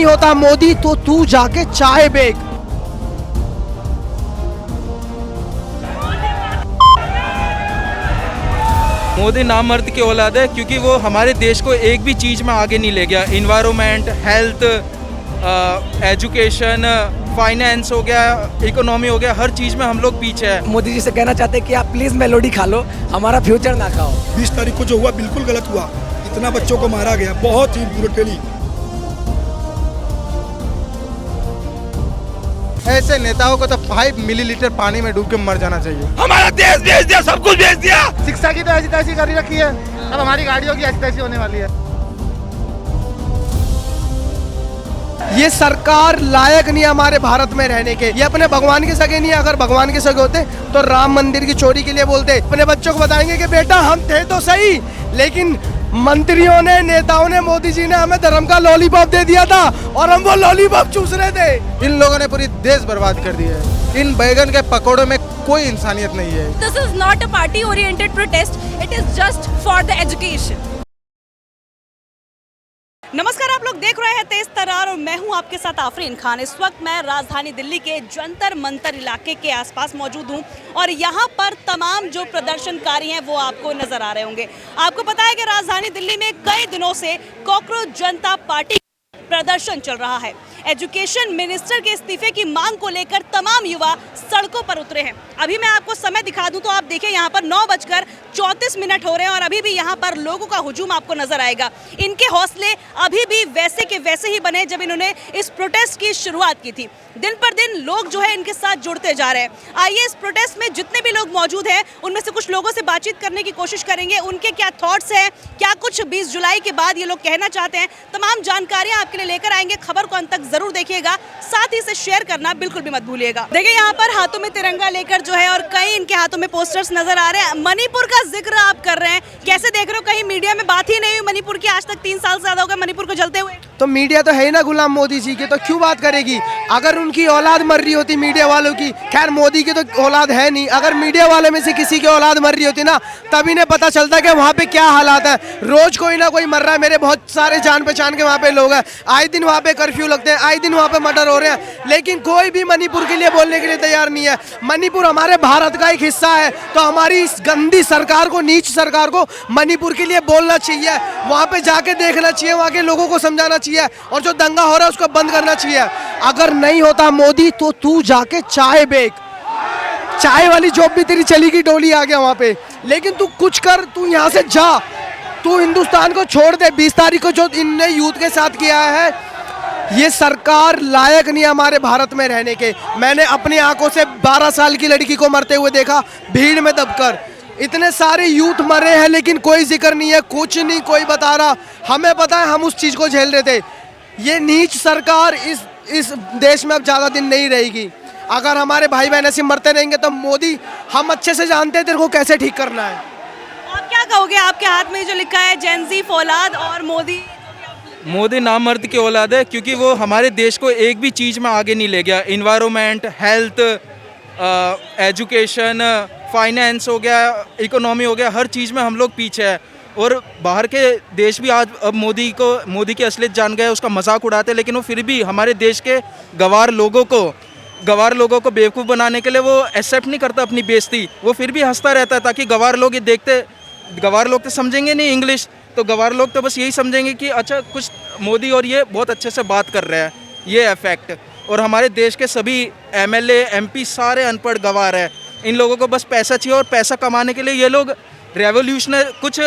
नहीं होता मोदी तो तू जाके चाय बेच। मोदी नामर्द की औलाद है क्योंकि वो हमारे देश को एक भी चीज़ में आगे नहीं ले गया। इन्वायरमेंट, हेल्थ, एजुकेशन, फाइनेंस हो गया, इकोनॉमी हो गया, हर चीज़ में हम लोग पीछे हैं। मोदी जी से कहना चाहते हैं कि आप प्लीज मेलोडी खा लो, हमारा फ्यूचर ना खाओ। 20 तारीख को जो हुआ बिल्कुल गलत हुआ। इतना बच्चों को मारा गया, बहुत ही ब्रूटली। ऐसे नेताओं को तो 5 मिलीलीटर पानी में डूब के मर जाना चाहिए। हमारा देश बेच दिया, सब कुछ बेच दिया। शिक्षा की तो ऐसी तैसी कर रखी है, अब हमारी गाड़ियों की ऐसी तैसी होने वाली है। ये सरकार लायक नहीं हमारे भारत में रहने के। ये अपने भगवान के सगे नहीं है। अगर भगवान के सगे होते तो राम मंदिर की चोरी के लिए बोलते। अपने बच्चों को बताएंगे कि बेटा हम थे तो सही, लेकिन मंत्रियों ने, नेताओं ने, मोदी जी ने हमें धर्म का लॉलीपॉप दे दिया था और हम वो लॉलीपॉप चूस रहे थे। इन लोगों ने पूरी देश बर्बाद कर दिया है। इन बैगन के पकौड़ों में कोई इंसानियत नहीं है। This is not a party oriented protest, it is just for the education. नमस्कार, आप लोग देख रहे हैं तेज तर्रार और मैं हूं आपके साथ आफरीन खान। इस वक्त मैं राजधानी दिल्ली के जंतर मंतर इलाके के आसपास मौजूद हूं और यहां पर तमाम जो प्रदर्शनकारी हैं वो आपको नजर आ रहे होंगे। आपको पता है कि राजधानी दिल्ली में कई दिनों से कॉकरोच जनता पार्टी प्रदर्शन चल रहा है। एजुकेशन मिनिस्टर के इस्तीफे की मांग को लेकर तमाम युवा सड़कों पर उतरे हैं। अभी मैं आपको समय दिखा दूं तो आप देखिए यहाँ पर 9:34 हो रहे हैं और अभी भी यहाँ पर लोगों का हुजूम आपको नजर आएगा। इनके हौसले अभी भी वैसे के वैसे ही बने जब इन्होंने इस प्रोटेस्ट की शुरुआत की थी। दिन पर दिन लोग जो है इनके साथ जुड़ते जा रहे हैं। आइए इस प्रोटेस्ट में जितने भी लोग मौजूद हैं उनमें से कुछ लोगों से बातचीत करने की कोशिश करेंगे। उनके क्या थॉट्स हैं, क्या कुछ 20 जुलाई के बाद ये लोग कहना चाहते हैं, तमाम जानकारियां आपके लिए लेकर आएंगे। खबर को अंत तक जरूर देखिएगा, साथ ही इसे शेयर करना बिल्कुल भी मत भूलिएगा। देखिए यहाँ पर हाथों में तिरंगा लेकर जो है और कई इनके हाथों में पोस्टर्स नजर आ रहे हैं। मणिपुर का जिक्र आप कर रहे हैं, कैसे देख रहे हो? कहीं मीडिया में बात ही नहीं हुई मणिपुर की, आज तक 3 साल से ज्यादा हो गए मणिपुर को जलते हुए। तो मीडिया तो है ही ना गुलाम मोदी जी की, तो क्यों बात करेगी? अगर उनकी औलाद मर रही होती मीडिया वालों की, खैर मोदी की तो औलाद है नहीं, अगर मीडिया वाले में से किसी की औलाद मर रही होती ना तब इन्हें पता चलता कि वहाँ पे क्या हालात है। रोज कोई ना कोई मर रहा है। मेरे बहुत सारे जान पहचान के वहाँ पे लोग हैं, आए दिन वहाँ पे कर्फ्यू लगते हैं, आए दिन वहाँ पे मर्डर हो रहे हैं, लेकिन कोई भी मणिपुर के लिए बोलने के लिए तैयार नहीं है। मणिपुर हमारे भारत का एक हिस्सा है, तो हमारी इस गंदी सरकार को, नीच सरकार को मणिपुर के लिए बोलना चाहिए, वहाँ पे जाके देखना चाहिए, वहाँ के लोगों को समझाना चाहिए और जो दंगा हो रहा है उसको बंद करना चाहिए। अगर नहीं होता मोदी तो तू जाके चाय बेच। चाय वाली जॉब भी तेरी चली गई, डोली आ गया वहाँ पे, लेकिन तू कुछ कर, तू यहाँ से जा, तू हिंदुस्तान को छोड़ दे। 20 तारीख को जो इनने यूथ के साथ किया है, ये सरकार लायक नहीं हमारे भारत में रहने के। मैंने अपनी आंखों से 12 साल की लड़की को मरते हुए देखा, भीड़ में दबकर। इतने सारे यूथ मरे हैं लेकिन कोई जिक्र नहीं है, कुछ नहीं कोई बता रहा। हमें पता है हम उस चीज़ को झेल रहे थे। ये नीच सरकार इस देश में अब ज़्यादा दिन नहीं रहेगी। अगर हमारे भाई बहन ऐसे मरते रहेंगे तो मोदी, हम अच्छे से जानते हैं तेरे को कैसे ठीक करना है। आप क्या कहोगे? आपके हाथ में जो लिखा है जेन ज़ी फौलाद और मोदी नामर्द की औलाद है क्योंकि वो हमारे देश को एक भी चीज़ में आगे नहीं ले गया। इन्वायरमेंट, हेल्थ, एजुकेशन, फाइनेंस हो गया, इकोनॉमी हो गया, हर चीज़ में हम लोग पीछे हैं। और बाहर के देश भी आज अब मोदी की असलियत जान गए, उसका मजाक उड़ाते, लेकिन वो फिर भी हमारे देश के गवार लोगों को बेवकूफ़ बनाने के लिए वो एक्सेप्ट नहीं करता अपनी बेइज्जती। वो फिर भी हंसता रहता है ताकि गवार लोग ये देखते, गवार लोग तो समझेंगे नहीं इंग्लिश, तो गवार लोग तो बस यही समझेंगे कि अच्छा कुछ मोदी और ये बहुत अच्छे से बात कर रहे हैं, ये इफेक्ट। और हमारे देश के सभी MLA MP सारे अनपढ़ गवार हैं। इन लोगों को बस पैसा चाहिए और पैसा कमाने के लिए ये लोग रेवोल्यूशनर, कुछ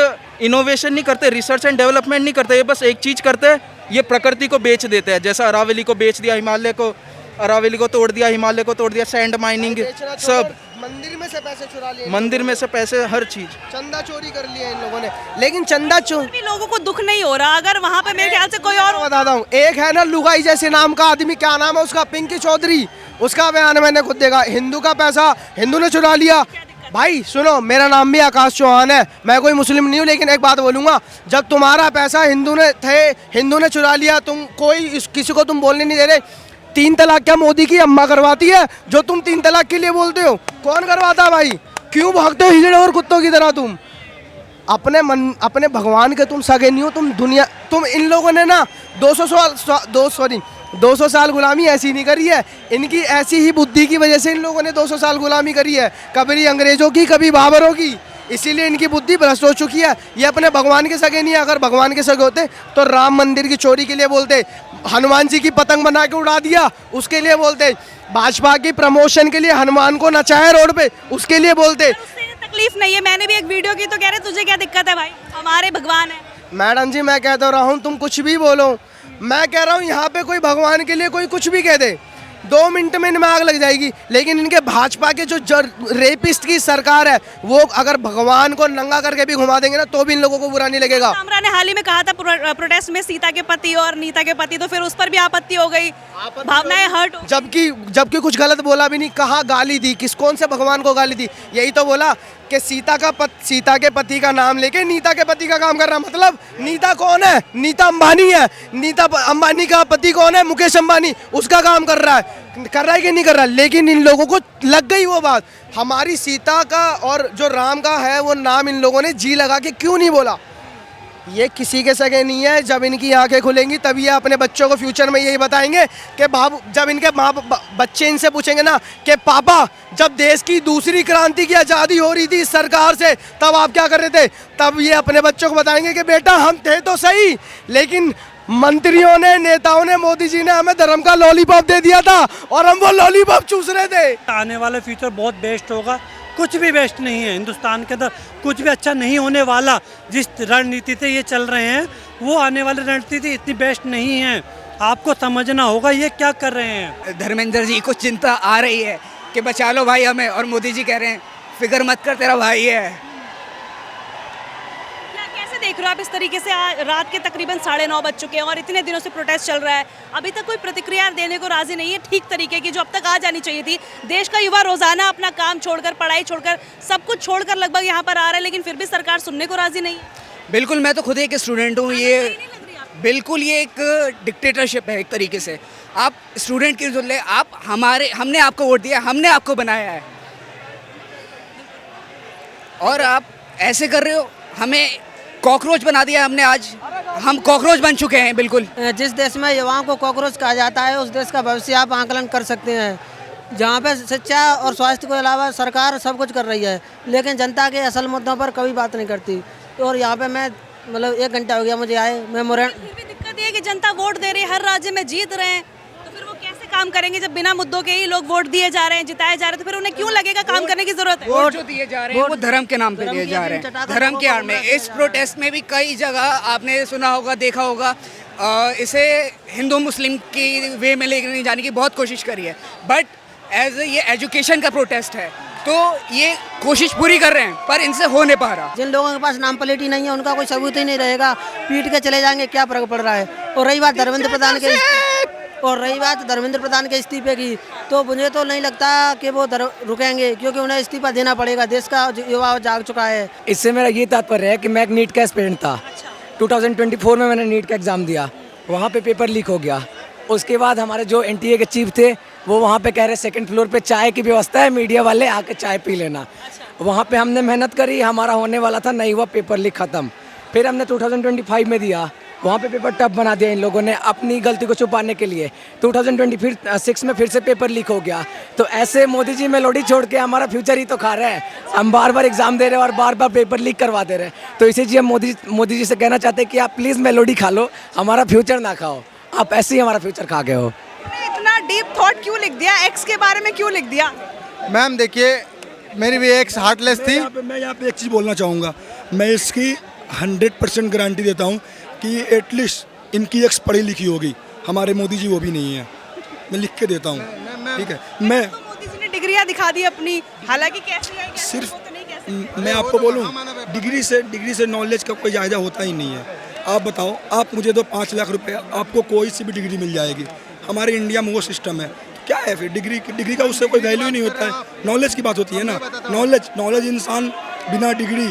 इनोवेशन नहीं करते, रिसर्च एंड डेवलपमेंट नहीं करते। ये बस एक चीज़ करते हैं, ये प्रकृति को बेच देते हैं। जैसा अरावली को बेच दिया, हिमालय को, अरावली को तोड़ दिया, हिमालय को तोड़ दिया, सैंड माइनिंग, सब मंदिर में से पैसे चुरा लिए, मंदिर में से पैसे, हर चीज़, चंदा चोरी कर लिया इन लोगों ने। लेकिन चंदा भी लोगों को दुख नहीं हो रहा। अगर वहाँ पे मेरे ख्याल से कोई और बताता हूँ, एक है ना लुगाई जैसे नाम का आदमी, क्या नाम है उसका, पिंकी चौधरी, उसका बयान मैंने खुद देखा। हिंदू का पैसा हिंदू ने चुरा लिया। भाई सुनो, मेरा नाम भी आकाश चौहान है, मैं कोई मुस्लिम नहीं हूँ, लेकिन एक बात बोलूँगा, जब तुम्हारा पैसा हिंदू ने चुरा लिया, तुम किसी को तुम बोलने नहीं दे रहे। 3 तलाक क्या मोदी की अम्मा करवाती है जो तुम 3 तलाक के लिए बोलते हो? कौन करवाता भाई? क्यों भागते हो हिजड़े और कुत्तों की तरह? तुम अपने भगवान के तुम सगे नहीं हो, तुम इन लोगों ने ना 200 साल गुलामी ऐसी नहीं करी है, इनकी ऐसी ही बुद्धि की वजह से इन लोगों ने 200 साल गुलामी करी है, कभी अंग्रेजों की कभी बाबरों की, इसीलिए इनकी बुद्धि भ्रष्ट हो चुकी है। ये अपने भगवान के सगे नहीं है, अगर भगवान के सगे होते तो राम मंदिर की चोरी के लिए बोलते, हनुमान जी की पतंग बना के उड़ा दिया उसके लिए बोलते, भाजपा की प्रमोशन के लिए हनुमान को नचाया रोड पे उसके लिए बोलते। उससे तकलीफ नहीं है, मैंने भी एक वीडियो की तो कह रहे तुझे क्या दिक्कत है भाई, हमारे भगवान है। मैडम जी मैं कहता रहा हूँ तुम कुछ भी बोलो, मैं कह रहा हूँ यहाँ पे कोई भगवान के लिए कोई कुछ भी कह दे 2 मिनट में इनमें आग लग जाएगी, लेकिन इनके भाजपा के जो रेपिस्ट की सरकार है वो अगर भगवान को नंगा करके भी घुमा देंगे ना तो भी इन लोगों को बुरा नहीं लगेगा। कामरा ने हाल ही में कहा था प्रोटेस्ट में सीता के पति और नीता के पति, तो फिर उस पर भी आपत्ति हो गई, भावनाएं हर्ट हो। जबकि कुछ गलत बोला भी नहीं, कहाँ गाली दी, कौन से भगवान को गाली दी, यही तो बोला कि सीता के पति का नाम लेके नीता के पति का काम कर रहा। मतलब नीता कौन है? नीता अंबानी है। नीता अंबानी का पति कौन है? मुकेश अंबानी, उसका काम कर रहा है कि नहीं कर रहा। लेकिन इन लोगों को लग गई वो बात, हमारी सीता का और जो राम का है वो नाम इन लोगों ने जी लगा के क्यों नहीं बोला। ये किसी के सगे नहीं है, जब इनकी आंखें खुलेंगी तब ये अपने बच्चों को फ्यूचर में यही बताएंगे कि बाबू, जब इनके बच्चे इनसे पूछेंगे ना कि पापा जब देश की दूसरी क्रांति की आज़ादी हो रही थी इस सरकार से तब आप क्या कर रहे थे, तब ये अपने बच्चों को बताएंगे कि बेटा हम थे तो सही, लेकिन मंत्रियों ने, नेताओं ने, मोदी जी ने हमें धर्म का लॉलीपॉप दे दिया था और हम वो लॉलीपॉप चूस रहे थे। आने वाला फ्यूचर बहुत बेस्ट होगा, कुछ भी बेस्ट नहीं है हिंदुस्तान के अंदर, कुछ भी अच्छा नहीं होने वाला। जिस रणनीति से ये चल रहे हैं वो आने वाली रणनीति इतनी बेस्ट नहीं है, आपको समझना होगा ये क्या कर रहे हैं। धर्मेंद्र जी को चिंता आ रही है कि बचा लो भाई हमें, और मोदी जी कह रहे हैं फिक्र मत कर तेरा भाई है। कैसे देख रहे हो आप इस तरीके से? रात के तकरीबन 9:30 बज चुके हैं और इतने दिनों से प्रोटेस्ट चल रहा है, अभी तक कोई प्रतिक्रिया देने को राजी नहीं है ठीक तरीके की जो अब तक आ जानी चाहिए थी। देश का युवा रोजाना अपना काम छोड़कर, पढ़ाई छोड़कर, सब कुछ छोड़कर लगभग यहाँ पर आ रहा है, लेकिन फिर भी सरकार सुनने को राजी नहीं है। बिल्कुल, मैं तो खुद एक स्टूडेंट हूँ, ये बिल्कुल ये एक डिक्टेटरशिप है एक तरीके से। आप स्टूडेंट की ले, आप हमने आपको वोट दिया, हमने आपको बनाया है और आप ऐसे कर रहे हो, हमें कॉकरोच बना दिया हमने। आज हम कॉकरोच बन चुके हैं। बिल्कुल, जिस देश में युवाओं को कॉकरोच कहा जाता है उस देश का भविष्य आप आकलन कर सकते हैं, जहाँ पे शिक्षा और स्वास्थ्य के अलावा सरकार सब कुछ कर रही है लेकिन जनता के असल मुद्दों पर कभी बात नहीं करती। और यहाँ पे मैं मतलब 1 घंटा हो गया मुझे आए, मैं दिक्कत ये है कि जनता वोट दे रही है, हर राज्य में जीत रहे हैं, तो फिर वो कैसे काम करेंगे जब बिना मुद्दों के ही लोग वोट दिए जा रहे हैं, जिताए जा रहे हैं, तो फिर उन्हें क्यों लगेगा काम करने की जरूरत है? वोट जो दिए जा रहे हैं वो धर्म के नाम पे दिए जा रहे हैं, धर्म के आड़ में। इस प्रोटेस्ट में भी कई जगह आपने सुना होगा, देखा होगा, इसे हिंदू मुस्लिम की वे में लेकर जाने की बहुत कोशिश करी है, बट एज ये एजुकेशन का प्रोटेस्ट है तो ये कोशिश पूरी कर रहे हैं पर इनसे हो नहीं पा रहा। जिन लोगों के पास नाम प्लेट ही नहीं है उनका कोई सबूत ही नहीं रहेगा, पीट के चले जाएंगे, क्या फर्क पड़ रहा है। और रही बात धर्मेंद्र प्रधान के इस्तीफे की, तो मुझे तो नहीं लगता कि वो रुकेंगे क्योंकि उन्हें इस्तीफा देना पड़ेगा, देश का युवा जाग चुका है। इससे मेरा ये तात्पर्य है कि मैं एक नीट का एस्पिरेंट था। 2024 में मैंने नीट का एग्ज़ाम दिया, वहाँ पे पेपर लीक हो गया। उसके बाद हमारे जो एनटीए के चीफ थे वो वहाँ पे कह रहे 2nd फ्लोर पे चाय की व्यवस्था है, मीडिया वाले आके चाय पी लेना। वहाँ पे हमने मेहनत करी, हमारा होने वाला था, नहीं हुआ, पेपर लीक ख़त्म। फिर हमने 2025 में दिया, वहाँ पे पेपर टफ बना दिया इन लोगों ने अपनी गलती को छुपाने के लिए। 2026 में फिर से पेपर लीक हो गया। तो ऐसे मोदी जी मेलोडी छोड़ के हमारा फ्यूचर ही तो खा रहे हैं। हम बार बार एग्जाम दे रहे हैं और बार बार पेपर लीक करवा दे रहे हैं। तो इसी हम मोदी जी से कहना चाहते हैं कि आप प्लीज़ मेलोडी खा लो, हमारा फ्यूचर ना खाओ। आप ऐसे ही हमारा फ्यूचर खा गए हो। इतना डीप थॉट क्यों लिख दिया? एक्स के बारे में क्यों लिख दिया? मैम देखिए, मेरी भी एक्स हार्टलेस थी। मैं यहाँ पे एक चीज़ बोलना चाहूँगा, मैं इसकी 100% गारंटी देता हूँ कि एटलीस्ट इनकी एक्स पढ़ी लिखी होगी, हमारे मोदी जी वो भी नहीं है, मैं लिख के देता हूँ। ठीक है, मैं तो मोदी जी ने डिग्रियाँ दिखा दी अपनी, हालांकि कैसी आई सिर्फ मैं आपको बोलूँ, डिग्री से नॉलेज का कोई जायजा होता ही नहीं है। आप बताओ, आप मुझे दो 5 लाख रुपए, आपको कोई सी भी डिग्री मिल जाएगी। हमारे इंडिया में वो सिस्टम है, क्या है फिर डिग्री का उससे कोई वैल्यू ही नहीं होता है। नॉलेज की बात होती है ना, नॉलेज इंसान बिना डिग्री,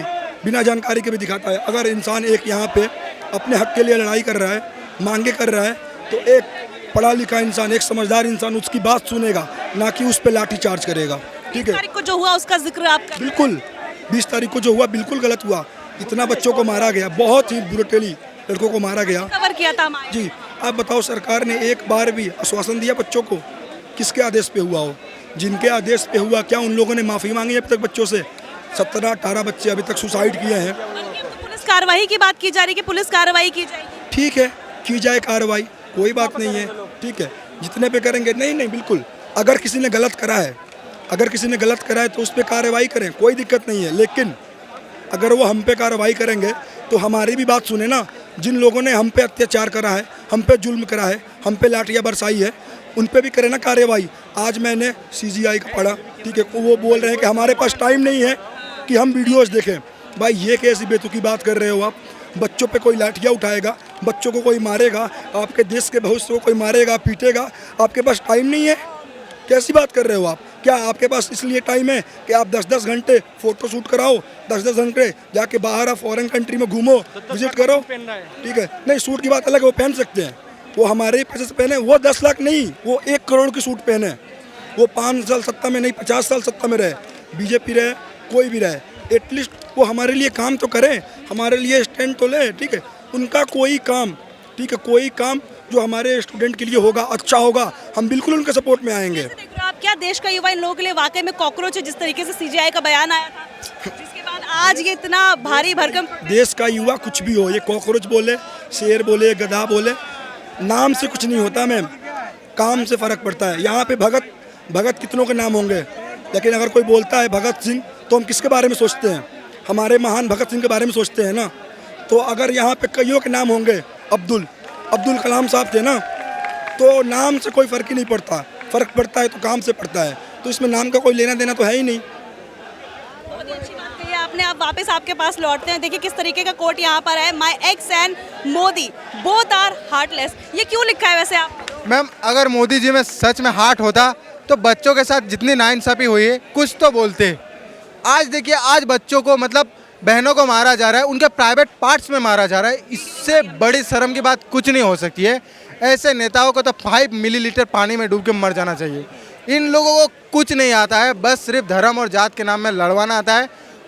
बिना जानकारी के भी दिखाता है। अगर इंसान एक यहाँ पे अपने हक के लिए लड़ाई कर रहा है, मांगे कर रहा है, तो एक पढ़ा लिखा इंसान, एक समझदार इंसान उसकी बात सुनेगा, ना कि उस पर लाठी चार्ज करेगा। ठीक है, 20 तारीख को जो हुआ उसका जिक्र आप कर। बिल्कुल 20 तारीख को जो हुआ बिल्कुल गलत हुआ। इतना बच्चों को मारा गया, बहुत ही ब्रूटली लड़कों को मारा गया। कवर किया था हमारे। जी, आप बताओ, सरकार ने एक बार भी आश्वासन दिया बच्चों को? किसके आदेश पे हुआ हो? जिनके आदेश पे हुआ, क्या उन लोगों ने माफ़ी मांगी अब तक बच्चों से? 17-18 बच्चे अभी तक सुसाइड किए हैं। पुलिस कार्रवाई की बात की जा रही है कि पुलिस कार्रवाई की जाएगी। ठीक है, की जाए कार्रवाई, कोई बात नहीं है, ठीक है, जितने पे करेंगे। नहीं, बिल्कुल, अगर किसी ने गलत करा है तो उस पर कार्रवाई करें, कोई दिक्कत नहीं है। लेकिन अगर वो हम पे कार्रवाई करेंगे तो हमारी भी बात सुने ना। जिन लोगों ने हम पे अत्याचार करा है, हम पे जुल्म करा है, हम पे लाठियाँ बरसाई है, उन पे भी करें ना कार्रवाई। आज मैंने CGI का पढ़ा, ठीक है, वो बोल रहे हैं कि हमारे पास टाइम नहीं है कि हम वीडियोस देखें। भाई ये कैसी बेतुकी बात कर रहे हो आप? बच्चों पे कोई लाठियाँ उठाएगा, बच्चों को कोई मारेगा, आपके देश के भविष्य को कोई मारेगा, पीटेगा, आपके पास टाइम नहीं है? कैसी बात कर रहे हो आप? क्या आपके पास इसलिए टाइम है कि आप 10-10 घंटे फ़ोटो शूट कराओ, 10-10 घंटे जाके बाहर आप फॉरेन कंट्री में घूमो, विजिट करो, ठीक है? नहीं, सूट की बात अलग है, वो पहन सकते हैं, वो हमारे ही पैसे से पहने। वो 10 लाख नहीं, वो 1 करोड़ की सूट पहने। वो 5 साल सत्ता में नहीं, 50 साल सत्ता में रहे, बीजेपी रहे, कोई भी रहे, एटलीस्ट वो हमारे लिए काम तो करें, हमारे लिए स्टैंड तो ले, ठीक है? उनका कोई काम, ठीक है, कोई काम जो हमारे स्टूडेंट के लिए होगा, अच्छा होगा, हम बिल्कुल उनके सपोर्ट में आएंगे। आप क्या देश का युवा इन लोगों के लिए वाकई में कॉकरोच है? जिस तरीके से CGI का बयान आया था, जिसके बाद आज ये इतना भारी भरकम। देश का युवा कुछ भी हो, ये कॉकरोच बोले, शेर बोले, गधा बोले, नाम से कुछ नहीं होता मैम, काम से फ़र्क पड़ता है। यहाँ पे भगत कितनों के नाम होंगे, लेकिन अगर कोई बोलता है भगत सिंह तो हम किसके बारे में सोचते हैं? हमारे महान भगत सिंह के बारे में सोचते हैं ना। तो अगर यहाँ पे कईयों के नाम होंगे, अब्दुल कलाम साहब थे ना, तो नाम से कोई फ़र्क ही नहीं पड़ता। फ़र्क पड़ता है तो काम से पड़ता है, तो इसमें नाम का कोई लेना देना तो है ही नहीं। बहुत ही अच्छी बात कही है आपने। आप वापस आपके पास लौटते हैं, देखिए किस तरीके का कोट यहाँ पर है, my ex and Modi both are heartless. ये क्यों लिखा है वैसे आप? मैम, अगर मोदी जी में सच में हार्ट होता तो बच्चों के साथ जितनी नाइंसाफ़ी हुई है कुछ तो बोलते। आज देखिए, आज बच्चों को मतलब बहनों को मारा जा रहा है, उनके प्राइवेट पार्ट्स में मारा जा रहा है। इससे बड़ी शर्म की बात कुछ नहीं हो सकती है। ऐसे नेताओं को तो 5 मिलीलीटर पानी में डूब के मर जाना चाहिए। इन लोगों को कुछ नहीं आता है, बस सिर्फ धर्म और जात के नाम में लड़वाना आता है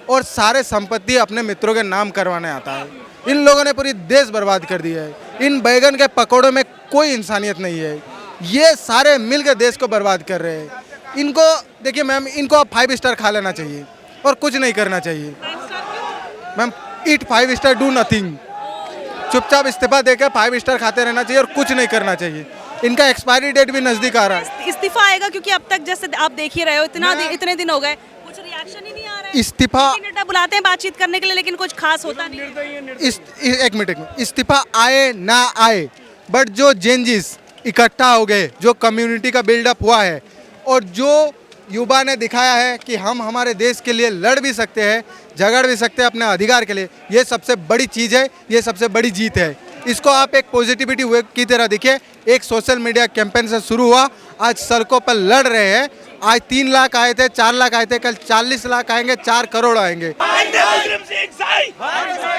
और सारे संपत्ति अपने मित्रों के नाम करवाने आता है। इन लोगों ने पूरी देश बर्बाद कर दिया है। इन बैगन के पकौड़ों में कोई इंसानियत नहीं है। ये सारे मिलकर देश को बर्बाद कर रहे हैं। इनको देखिए मैम, इनको अब 5 स्टार खा लेना चाहिए और कुछ नहीं करना चाहिए। Ma'am, eat 5 star, do nothing. चुपचाप इस्तीफा देकर 5 स्टार खाते रहना चाहिए और कुछ नहीं करना चाहिए। इनका एक्सपायरी डेट भी नज़दीक आ रहा है। इस्तीफा आएगा क्योंकि अब तक जैसे आप देख ही रहे हो, इतने दिन हो गए, कुछ रिएक्शन ही नहीं आ रहा है। इस्तीफा नेता बुलाते हैं बातचीत करने के लिए, लेकिन कुछ खास होता नहीं है। एक मिनट, इस्तीफा आए ना आए, बट जो चेंजेस इकट्ठा हो गए, जो कम्युनिटी का बिल्डअप हुआ है और जो युवा ने दिखाया है कि हम हमारे देश के लिए लड़ भी सकते हैं, झगड़ भी सकते हैं अपने अधिकार के लिए, ये सबसे बड़ी चीज़ है, ये सबसे बड़ी जीत है। इसको आप एक पॉजिटिविटी वेव की तरह देखिए। एक सोशल मीडिया कैंपेन से शुरू हुआ, आज सड़कों पर लड़ रहे हैं। आज 3 लाख आए थे, 4 लाख आए थे, कल 40 लाख आएंगे, 4 करोड़ आएंगे।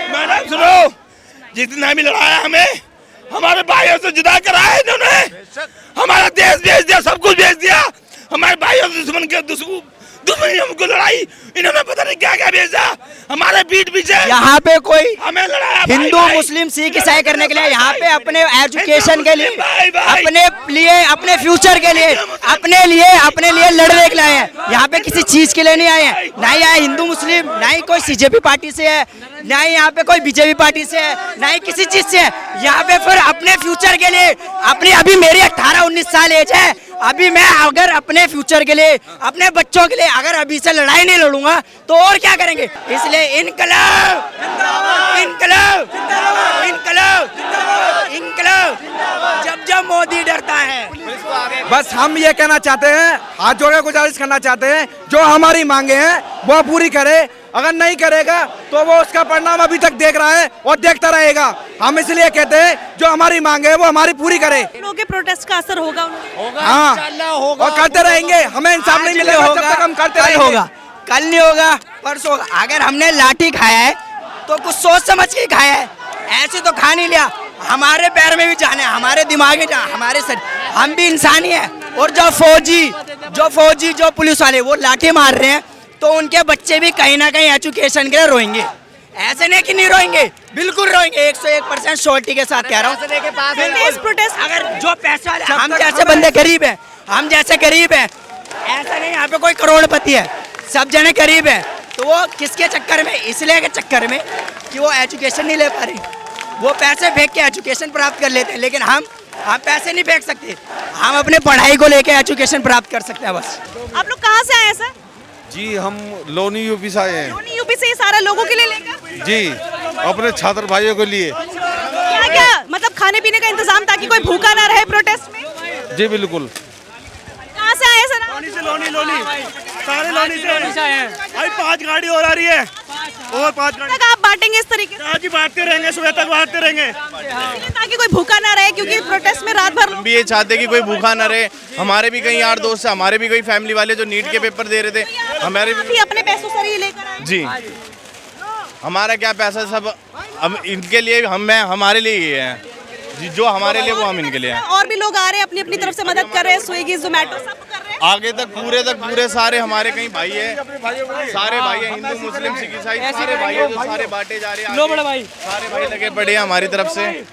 मैडम सुनो, जितना भी लड़ाया हमें, हमारे भाइयों से जुदा कराया इन्होंने, हमारा देश बेच दिया, सब कुछ बेच दिया। हमारे भाइयों दुश्मन दुश्मनी हमको लड़ाई, इन्होंने पता नहीं क्या क्या भेजा, हमारे पीठ पीछे। यहाँ पे कोई हमें लड़ाया हिंदू मुस्लिम सिख ईसाई करने के लिए, यहाँ पे अपने एजुकेशन के लिए, अपने फ्यूचर के लिए, अपने लिए लड़ने के लिए आए हैं। यहाँ पे किसी चीज के लिए नहीं आए हैं। ना ही आए हिंदू मुस्लिम, ना ही कोई CJP पार्टी से है, ना ही यहाँ पे कोई BJP पार्टी से है, ना ही किसी चीज से है। यहाँ पे फिर अपने फ्यूचर के लिए, अभी मेरी 18-19 साल एज है, अभी मैं अगर अपने फ्यूचर के लिए, अपने बच्चों के लिए अगर अभी से लड़ाई नहीं लड़ूंगा तो और क्या करेंगे? इसलिए इनकलाब, इनकलाब, इनकलाब, इनकलाब, जब मोदी डरता है। बस हम ये कहना चाहते हैं, हाथ जोड़ के गुजारिश करना चाहते हैं, जो हमारी मांगे हैं वो पूरी करे। अगर नहीं करेगा तो वो उसका परिणाम अभी तक देख रहा है और देखता रहेगा। हम इसलिए कहते हैं जो हमारी मांगे है वो हमारी पूरी करे। लोगों के प्रोटेस्ट का असर होगा? हाँ, और करते रहेंगे। हमें इंसाफ नहीं मिलेगा जब तक हम करते रहेंगे। होगा, कल नहीं होगा, परसों होगा। अगर हमने लाठी खाया है तो कुछ सोच समझ के खाया है, ऐसे तो खा नहीं लिया। हमारे पैर में भी जान है, हमारे दिमाग में जान, हमारे सर, हम भी इंसान ही है। और जो फौजी जो पुलिस वाले वो लाठी मार रहे हैं तो उनके बच्चे भी कहीं ना कहीं एजुकेशन के लिए रोएंगे। ऐसे नहीं कि नहीं रोएंगे, बिल्कुल रोएंगे, 101% श्योरिटी के साथ कह रहा हूँ। इस प्रोटेस्ट अगर जो पैसे वाले हम जैसे बंदे गरीब हैं, हम जैसे गरीब हैं, ऐसा नहीं यहाँ पे कोई करोड़पति है, सब जने गरीब हैं, तो वो किसके चक्कर में, इसलिए के चक्कर में कि वो एजुकेशन नहीं ले पा रहे, वो पैसे फेंक के एजुकेशन प्राप्त कर लेते हैं, लेकिन हम पैसे नहीं फेंक सकते, हम अपने पढ़ाई को लेके एजुकेशन प्राप्त कर सकते हैं बस। आप लोग कहाँ से आए हैं सर? जी हम लोनी यूपी से आए हैं। लोनी यूपी से ये सारा लोगों के लिए लेकर? जी अपने छात्र भाइयों के लिए। क्या क्या मतलब खाने पीने का इंतजाम ताकि कोई भूखा ना रहे प्रोटेस्ट में? जी बिल्कुल। कहाँ से आए हैं सर? लोनी सारे लोनी से आए हैं। भाई 5 गाड़ी और आ रही है, और 5 गाड़ी आप बांटेंगे इस तरीके से? आज ही बांटते रहेंगे, सुबह तक बांटते रहेंगे ताकि कोई भूखा ना रहे, क्योंकि प्रोटेस्ट में रात भर हम भी ये चाहते कि कोई भूखा ना रहे। हमारे भी कई यार दोस्त हैं, हमारे भी कोई फैमिली वाले जो नीट के पेपर दे रहे थे, हमारे भी अपने पैसों से ही लेकर आए। जी हमारा क्या पैसा, सब हम इनके लिए, हमारे लिए ही है जी, जो हमारे लिए वो हम इनके लिए हैं। और भी लोग आ रहे हैं अपनी अपनी तरफ से मदद कर रहे हैं, स्विगी जोमेटो सब कर रहे हैं। आगे तक पूरे सारे हमारे कई भाई है, सारे भाई है, हिंदू मुस्लिम सिख ईसाई सारे भाई है, जो सारे बांटे जा रहे हैं। लो बड़े भाई, सारे भाई लगे पड़े हैं हमारी तरफ से,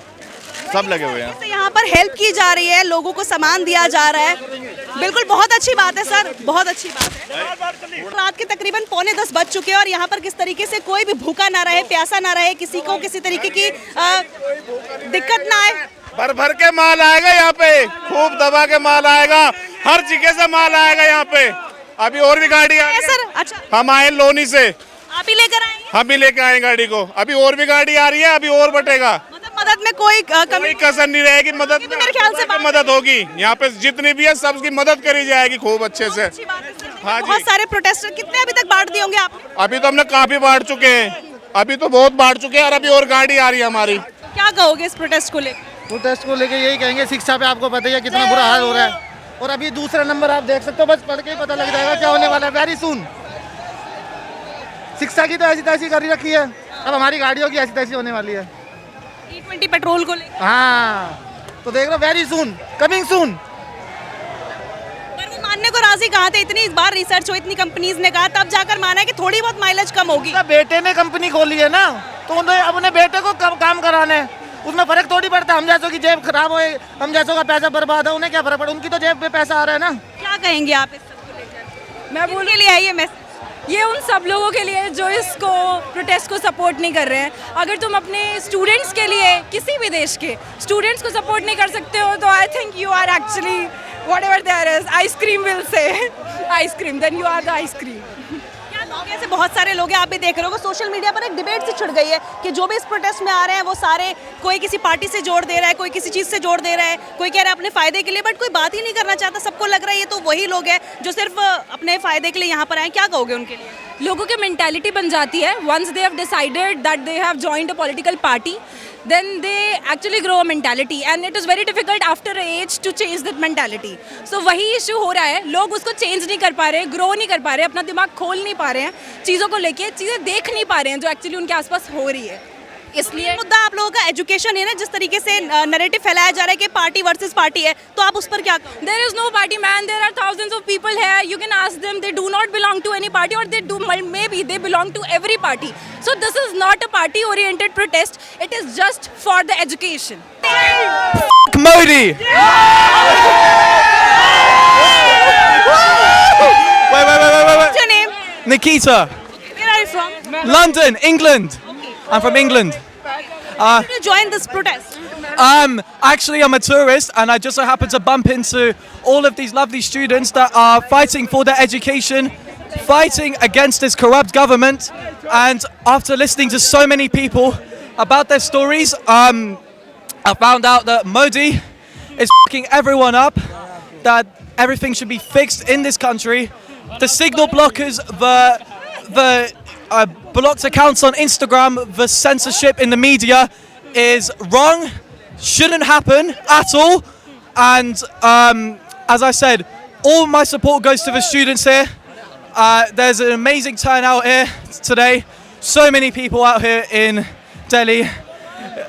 सब लगे हुए हैं। यहाँ पर हेल्प की जा रही है, लोगों को सामान दिया जा रहा है, बिल्कुल बहुत अच्छी बात है सर, बहुत अच्छी बात है। रात के तकरीबन 9:45 बज चुके हैं और यहाँ पर किस तरीके से कोई भी भूखा ना रहे, प्यासा ना रहे, किसी को किसी तरीके की दिक्कत ना आए। भर के माल आएगा यहाँ पे, खूब दबा के माल आएगा, हर जगह से माल आएगा यहाँ पे। अभी और भी गाड़ी आ सर। अच्छा हम आए लोनी से, आप ही लेकर आए? हम भी लेके आए गाड़ी को, अभी और भी गाड़ी आ रही है, अभी और बटेगा। मदद में कोई कोई कसर नहीं रहेगी, मदद में मेरे ख्याल से मदद होगी यहाँ पे, जितनी भी है सबकी मदद करी जाएगी खूब अच्छे से। हाँ जी। बहुत सारे प्रोटेस्टर, कितने अभी तक बांट दिए होंगे आपने? अभी तो हमने काफी बांट चुके हैं, अभी तो बहुत बांट चुके हैं और अभी और गाड़ी आ रही है हमारी। क्या कहोगे इस प्रोटेस्ट को लेकर? प्रोटेस्ट को लेके यही कहेंगे, शिक्षा पे आपको पता ही है कितना बुरा हाल हो रहा है, और अभी दूसरा नंबर आप देख सकते हो, बस पढ़ के ही पता लग जाएगा क्या होने वाला है वेरी सून। शिक्षा की तो ऐसी तैसी कर रखी है, अब हमारी गाड़ियों की ऐसी तैसी होने वाली है। E20 पेट्रोल को लेकर? हाँ तो देख लो, वेरी सून, कमिंग सून। पर वो मानने को राजी कहाँ थे? इतनी बार रिसर्च हो, इतनी कंपनीज ने कहा, तब जाकर माना है कि थोड़ी बहुत माइलेज कम होगी। बेटे ने कंपनी खोली है ना, तो उन्हें अपने बेटे को काम कराने, उसमें फर्क थोड़ी पड़ता। हम जैसों की जेब खराब हो, हम जैसों का पैसा बर्बाद है, उन्हें क्या फर्क पड़ा, उनकी तो जेब पे पैसा आ रहा है ना। क्या कहेंगे आप इस सब को लेकर? मैं बोल के लिए है ये मैसेज? ये उन सब लोगों के लिए जो इसको प्रोटेस्ट को सपोर्ट नहीं कर रहे हैं। अगर तुम अपने स्टूडेंट्स के लिए, किसी भी देश के स्टूडेंट्स को सपोर्ट नहीं कर सकते हो, तो I think you are actually whatever there is, ice cream will say ice cream, then you are the ice cream. ऐसे बहुत सारे लोग हैं, आप भी देख रहे हो, सोशल मीडिया पर एक डिबेट सी छिड़ गई है कि जो भी इस प्रोटेस्ट में आ रहे हैं वो सारे, कोई किसी पार्टी से जोड़ दे रहा है, कोई किसी चीज़ से जोड़ दे रहा है, कोई कह रहा है अपने फायदे के लिए, बट कोई बात ही नहीं करना चाहता। सबको लग रहा है ये तो वही लोग हैं जो सिर्फ अपने फायदे के लिए यहाँ पर आए। क्या कहोगे उनके लिए? लोगों की मेंटालिटी बन जाती है, once they have decided that they have joined a political party, then they actually grow a mentality and it is very difficult after an age to change that mentality. So वही issue हो रहा है, लोग उसको change नहीं कर पा रहे, ग्रो नहीं कर पा रहे, अपना दिमाग खोल नहीं पा रहे हैं, चीज़ों को लेके चीज़ें देख नहीं पा रहे हैं जो एक्चुअली उनके आसपास हो रही है। इसलिए मुद्दा आप लोगों का एजुकेशन है ना, जिस तरीके से नैरेटिव फैलाया जा रहा है कि पार्टी वर्सेस पार्टी है, तो आप उस पर क्या कहोगे? There is no party man, there are thousands of people here, you can ask them, they do not belong to any party or they do, maybe they belong to every party. So this is not a party oriented protest, it is just for the education. Modi! Wait. What's your name? Nikita. Where are you from? London, England. I'm from England. Did you join this protest? Actually, I'm a tourist, and I just so happened to bump into all of these lovely students that are fighting for their education, fighting against this corrupt government. And after listening to so many people about their stories, I found out that Modi is fucking everyone up, that everything should be fixed in this country. The signal blockers, the blocked accounts on Instagram, the censorship in the media is wrong, shouldn't happen at all. And as I said, all my support goes to the students here. There's an amazing turnout here today. So many people out here in Delhi.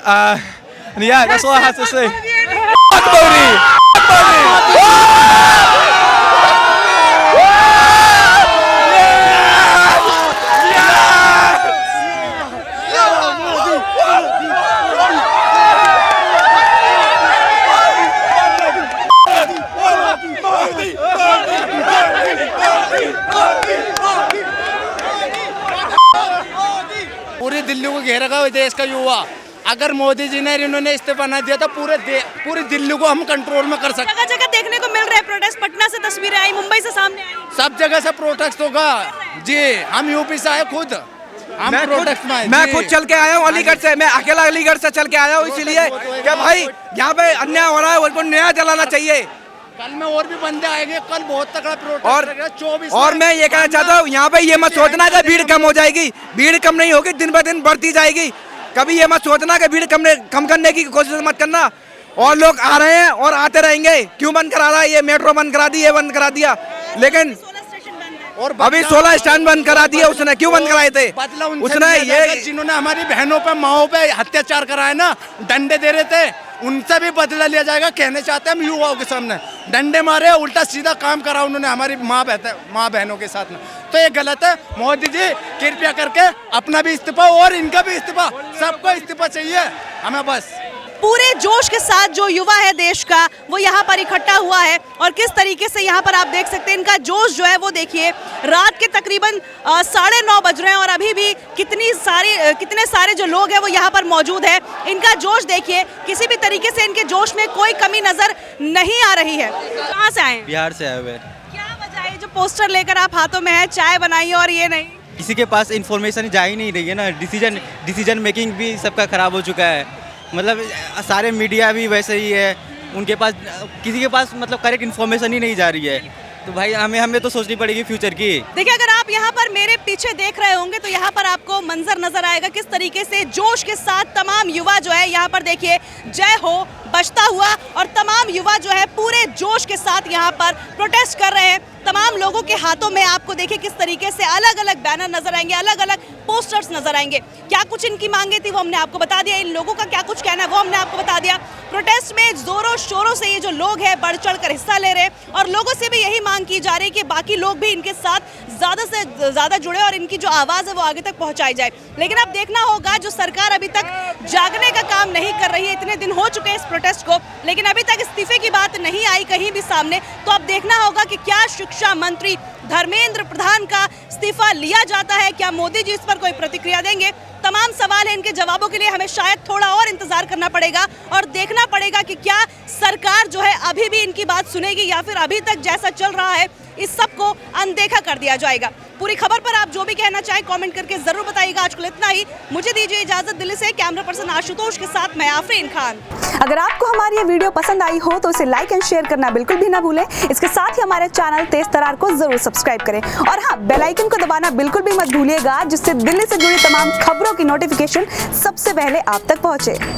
And yeah, that's all I have to say. Fuck Modi! Fuck Modi! देखो देश का युवा, अगर मोदी जी ने इन्होंने इस्तीफा ना दिया तो पूरी दिल्ली को हम कंट्रोल में कर सकते। जगह जगह देखने को मिल रहे हैं प्रोटेस्ट, पटना से तस्वीरें आई, मुंबई से सामने आई, सब जगह से प्रोटेस्ट होगा जी। हम यूपी से आए खुद, हम प्रोटेस्ट में। मैं खुद चल के आया हूँ अलीगढ़ से, मैं अकेला अलीगढ़ से चल के आया हूँ, इसीलिए कि भाई यहाँ पे अन्याय हो रहा है, उनको न्याय दिलाना चाहिए। कल में और भी बंदे आएंगे, कल बहुत तगड़ा प्रोटेस्ट 24। और मैं ये कहना चाहता हूँ, यहाँ पे ये मत सोचना कि भीड़ कम हो जाएगी, भीड़ कम नहीं होगी, दिन ब दिन बढ़ती जाएगी। कभी ये मत सोचना कि भीड़ कम करने की कोशिश मत करना। और लोग आ रहे हैं और आते रहेंगे। क्यों बंद करा रहा है? ये मेट्रो बंद करा दी, ये बंद करा दिया, लेकिन और अभी 16 स्टैंड बंद करा दिए उसने। क्यों बंद कराए थे? उसने ये जिन्होंने हमारी बहनों पे, माओ पे अत्याचार कराए ना, डंडे दे रहे थे, उनसे भी बदला लिया जाएगा। कहने चाहते हैं हम युवाओं के सामने, डंडे मारे, उल्टा सीधा काम करा उन्होंने हमारी माँ बहनों के साथ में। तो ये गलत है। मोदी जी कृपया करके अपना भी इस्तीफा और इनका भी इस्तीफा, सबको इस्तीफा चाहिए हमें बस। पूरे जोश के साथ जो युवा है देश का वो यहाँ पर इकट्ठा हुआ है और किस तरीके से यहाँ पर आप देख सकते हैं इनका जोश जो है वो देखिए। रात के तकरीबन 9:30 बज रहे हैं और अभी भी कितने सारे जो लोग हैं वो यहाँ पर मौजूद है। इनका जोश देखिए, किसी भी तरीके से इनके जोश में कोई कमी नजर नहीं आ रही है। कहाँ से आए? बिहार से आए हुए। क्या वजह है जो पोस्टर लेकर आप हाथों में है, चाय बनाई और ये नहीं? किसी के पास इन्फॉर्मेशन जा ही नहीं रही है ना, डिसीजन मेकिंग भी सबका खराब हो चुका है। मतलब सारे मीडिया भी वैसे ही है, उनके पास किसी के पास मतलब करेक्ट इन्फॉर्मेशन ही नहीं जा रही है। तो भाई हमें तो सोचनी पड़ेगी फ्यूचर की। देखिए, अगर आप यहाँ पर मेरे पीछे देख रहे होंगे तो यहाँ पर आपको मंजर नजर आएगा किस तरीके से जोश के साथ तमाम युवा जो है यहाँ पर देखिए जय हो बजता हुआ, और तमाम युवा जो है पूरे जोश के साथ यहाँ पर प्रोटेस्ट कर रहे हैं। तमाम लोगों के हाथों में आपको देखिए किस तरीके से अलग अलग बैनर नजर आएंगे, अलग अलग पोस्टर्स नजर आएंगे। क्या कुछ इनकी मांगे थी वो हमने आपको बता दिया, इन लोगों का क्या कुछ कहना है वो हमने आपको बता दिया। प्रोटेस्ट में जोरों शोरों से ये जो लोग हैं बढ़ चढ़ कर हिस्सा ले रहे हैं और लोगों से भी यही मांग की जा रही है कि बाकी लोग भी इनके साथ ज़्यादा से ज़्यादा जुड़े और इनकी जो आवाज़ है वो आगे तक पहुँचाई जाए। लेकिन अब देखना होगा, जो सरकार अभी तक जागने का काम नहीं कर रही है, इतने दिन हो चुके हैं इस प्रोटेस्ट को, लेकिन अभी तक इस्तीफे की बात नहीं आई कहीं भी सामने। तो अब देखना होगा कि क्या शिक्षा मंत्री धर्मेंद्र प्रधान का इस्तीफा लिया जाता है, क्या मोदी जी इस पर कोई प्रतिक्रिया देंगे? तमाम सवाल हैं, इनके जवाबों के लिए हमें शायद थोड़ा और इंतजार करना पड़ेगा और देखना पड़ेगा कि क्या सरकार जो है अभी भी इनकी बात सुनेगी या फिर अभी तक जैसा चल रहा है इस सब को अनदेखा कर दिया जाएगा। पूरी खबर पर आप जो भी कहना चाहें कमेंट करके जरूर बताइएगा। आज के लिए इतना ही, मुझे दीजिए इजाजत। दिल्ली से कैमरा पर्सन आशुतोष के साथ मैं आफरीन खान। अगर आपको हमारी ये वीडियो पसंद आई हो तो इसे लाइक एंड शेयर करना बिल्कुल भी ना भूलें। इसके साथ ही हमारे चैनल तेज तरार को जरूर सब्सक्राइब करें और हाँ, बेल आइकन को दबाना बिल्कुल भी मत भूलिएगा, जिससे दिल्ली से जुड़ी तमाम खबरों की नोटिफिकेशन सबसे पहले आप तक पहुंचे।